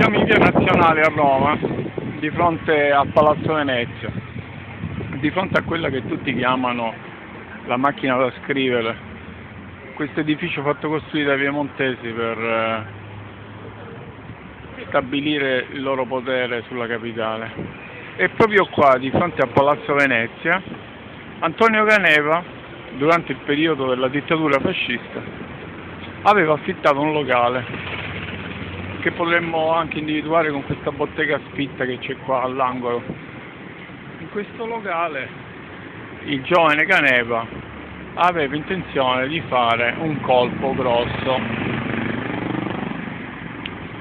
siamo in via Nazionale a Roma, di fronte a Palazzo Venezia, di fronte a quella che tutti chiamano la macchina da scrivere, questo edificio fatto costruire dai piemontesi per stabilire il loro potere sulla capitale. E proprio qua, di fronte a Palazzo Venezia, Antonio Caneva, durante il periodo della dittatura fascista, aveva affittato un locale che potremmo anche individuare con questa bottega Spitta che c'è qua all'angolo. In questo locale il giovane Caneva aveva intenzione di fare un colpo grosso.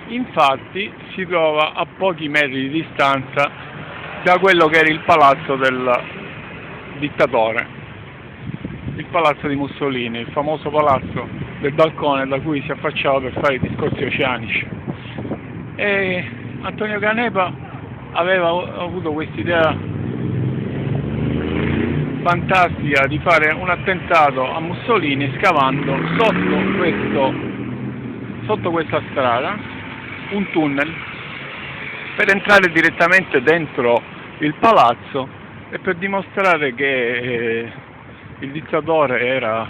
Infatti si trova a pochi metri di distanza da quello che era il palazzo del dittatore, il palazzo di Mussolini, il famoso palazzo del balcone da cui si affacciava per fare i discorsi oceanici. E Antonio Caneva aveva avuto quest'idea fantastica di fare un attentato a Mussolini scavando sotto questa strada un tunnel per entrare direttamente dentro il palazzo e per dimostrare che il dittatore era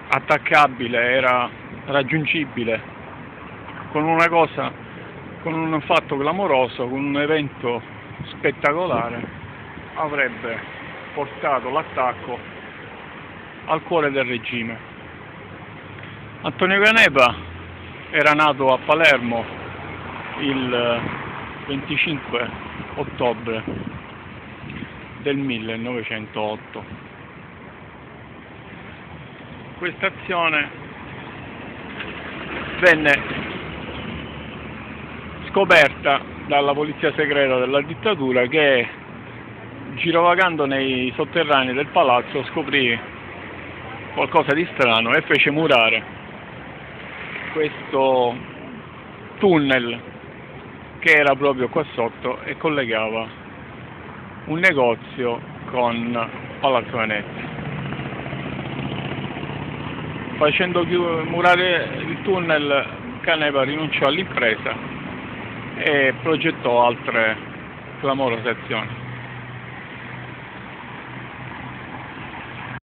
attaccabile, era raggiungibile con un fatto clamoroso, con un evento spettacolare, avrebbe portato l'attacco al cuore del regime. Antonio Caneva era nato a Palermo il 25 ottobre del 1908. Questa azione venne scoperta dalla polizia segreta della dittatura che, girovagando nei sotterranei del palazzo, scoprì qualcosa di strano e fece murare questo tunnel che era proprio qua sotto e collegava un negozio con Palazzo Venezia. Facendo murare il tunnel, Caneva rinunciò all'impresa e progettò altre clamorose azioni.